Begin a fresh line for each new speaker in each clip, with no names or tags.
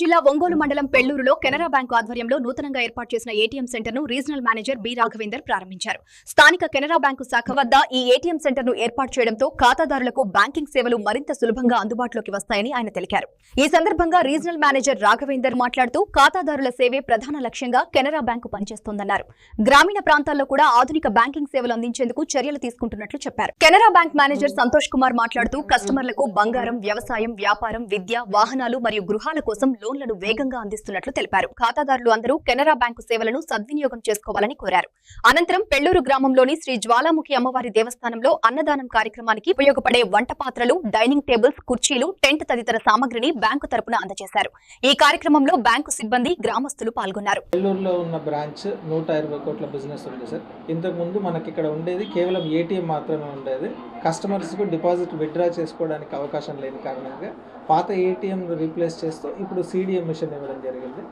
జిల్లా ఒంగోలు మండలం పెళ్లూరులో కెనరా బ్యాంకు ఆధ్వర్యంలో నూతనంగా ఏర్పాటు చేసిన ఏటీఎం సెంటర్ ను రీజనల్ మేనేజర్ బి రాఘవేందర్ ప్రారంభించారు. స్థానిక కెనరా బ్యాంకు శాఖ వద్ద ఈ ఏటీఎం సెంటర్ ను ఏర్పాటు చేయడంతో ఖాతాదారులకు బ్యాంకింగ్ సేవలు మరింత సులభంగా అందుబాటులోకి వస్తాయని ఆయన తెలిపారు. ఈ సందర్భంగా రీజనల్ మేనేజర్ రాఘవేందర్ మాట్లాడుతూ ఖాతాదారుల సేవే ప్రధాన లక్ష్యంగా కెనరా బ్యాంకు పనిచేస్తోందన్నారు. గ్రామీణ ప్రాంతాల్లో కూడా ఆధునిక బ్యాంకింగ్ సేవలు అందించేందుకు చర్యలు తీసుకుంటున్నట్లు చెప్పారు. కెనరా బ్యాంక్ మేనేజర్ సంతోష్ కుమార్ మాట్లాడుతూ కస్టమర్లకు బంగారం, వ్యవసాయం, వ్యాపారం, విద్య, వాహనాలు మరియు గృహాల కోసం లోన్లను వేగంగా అందిస్తున్నట్లు తెలిపారు. ఖాతాదారులు అందరూ కెనరా బ్యాంకు సేవలను సద్వినియోగం చేసుకోవాలని కోరారు. అనంతరం పెళ్లూరు గ్రామంలోని శ్రీ జ్వాలాముఖి అమ్మవారి దేవస్థానంలో అన్నదానం కార్యక్రమానికి ఉపయోగపడే వంట పాత్రలు, డైనింగ్ టేబుల్స్, కుర్చీలు, టెంట్ తదితర సామగ్రిని బ్యాంకు తరపున అందజేశారు. ఈ కార్యక్రమంలో బ్యాంకు సిబ్బంది, గ్రామస్తులు పాల్గొన్నారు.
పెళ్లూరులో ఉన్న బ్రాంచ్ 120 కోట్ల బిజినెస్ ఉంది సార్. ఇంతకు ముందు మనకి ఇక్కడ ఉండేది కేవలం ఏటీఎం మాత్రమే ఉండేది. కస్టమర్స్కు డిపాజిట్ విత్డ్రా చేసుకోవడానికి అవకాశం లేని కారణంగా పాత ఏటీఎం రీప్లేస్ చేస్తూ ఇప్పుడు సిడిఎం మిషన్ ఇవ్వడం జరిగింది.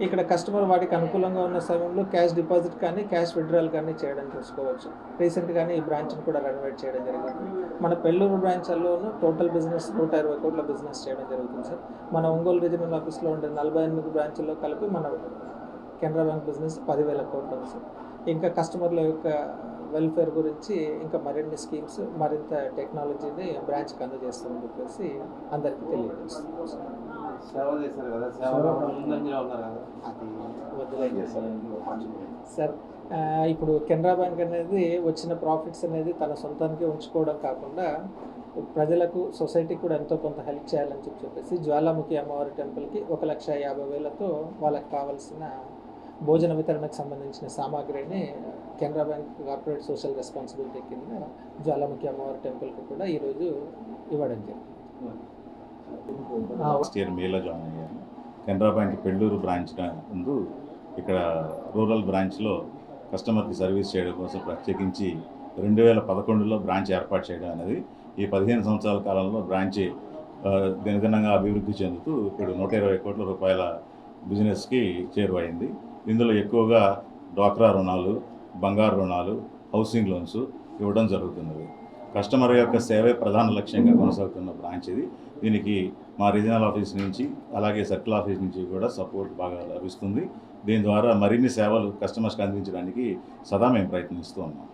ఇక్కడ కస్టమర్ వాటికి అనుకూలంగా ఉన్న సమయంలో క్యాష్ డిపాజిట్ కానీ క్యాష్ విత్డ్రాల్ కానీ చేయడం చూసుకోవచ్చు. రీసెంట్గానే ఈ బ్రాంచ్ని కూడా రెనోవేట్ చేయడం జరిగింది. మన పెళ్లూరు బ్రాంచ్లోనూ టోటల్ బిజినెస్ 120 కోట్ల బిజినెస్ చేయడం జరుగుతుంది సార్. మన ఒంగోలు రీజనల్ ఆఫీస్లో ఉండే 48 బ్రాంచ్ల్లో కలిపి మన కెనరా బ్యాంక్ బిజినెస్ 10,000 కోట్లు ఉంది సార్. ఇంకా కస్టమర్ల యొక్క వెల్ఫేర్ గురించి ఇంకా మరిన్ని స్కీమ్స్, మరింత టెక్నాలజీని బ్రాంచ్కి అందజేస్తామని చెప్పేసి అందరికీ తెలియజేస్తున్నాం సార్. ఇప్పుడు కెనరా బ్యాంక్ అనేది వచ్చిన ప్రాఫిట్స్ అనేది తన సొంతానికి ఉంచుకోవడం కాకుండా ప్రజలకు, సొసైటీకి కూడా ఎంతో కొంత హెల్ప్ చేయాలని చెప్పేసి జ్వాలాముఖి అమ్మవారి టెంపుల్కి 1,50,000 వాళ్ళకి కావాల్సిన భోజన వితరణకు సంబంధించిన సామాగ్రిని Canara bank corporate social responsibility కింద జ్వాలాముఖి అమ్మవారి టెంపుల్కి కూడా ఈరోజు ఇవ్వడం జరిగింది.
లాస్ట్ ఇయర్ మేలో జాయిన్ అయ్యాను. కెనరా బ్యాంక్ పెళ్లూరు బ్రాంచ్ ముందు ఇక్కడ రూరల్ బ్రాంచ్లో కస్టమర్కి సర్వీస్ చేయడం కోసం ప్రత్యేకించి 2011లో బ్రాంచ్ ఏర్పాటు చేయడం అనేది ఈ 15 సంవత్సరాల కాలంలో బ్రాంచ్ దినదినంగా అభివృద్ధి చెందుతూ ఇప్పుడు 120 కోట్ల రూపాయల బిజినెస్కి చేరువైంది. ఇందులో ఎక్కువగా డ్వాక్రా రుణాలు, బంగారు రుణాలు, హౌసింగ్ లోన్స్ ఇవ్వడం జరుగుతున్నది. కస్టమర్ యొక్క సేవే ప్రధాన లక్ష్యంగా కొనసాగుతున్న బ్రాంచ్ ఇది. దీనికి మా రీజనల్ ఆఫీస్ నుంచి అలాగే సర్కిల్ ఆఫీస్ నుంచి కూడా సపోర్ట్ బాగా లభిస్తుంది. దీని ద్వారా మరిన్ని సేవలు కస్టమర్స్కి అందించడానికి సదా మేము ప్రయత్నిస్తూ ఉన్నాం.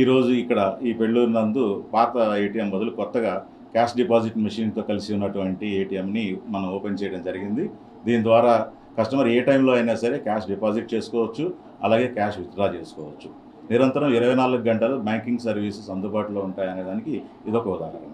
ఈరోజు ఇక్కడ ఈ పెళ్లూరు నందు పాత ఏటీఎం బదులు కొత్తగా క్యాష్ డిపాజిట్ మెషిన్తో కలిసి ఉన్నటువంటి ఏటీఎంని మనం ఓపెన్ చేయడం జరిగింది. దీని ద్వారా కస్టమర్ ఏ టైంలో అయినా సరే క్యాష్ డిపాజిట్ చేసుకోవచ్చు, అలాగే క్యాష్ విత్డ్రా చేసుకోవచ్చు. నిరంతరం 24 గంటలు బ్యాంకింగ్ సర్వీసెస్ అందుబాటులో ఉంటాయనే దానికి ఇదొక ఉదాహరణ.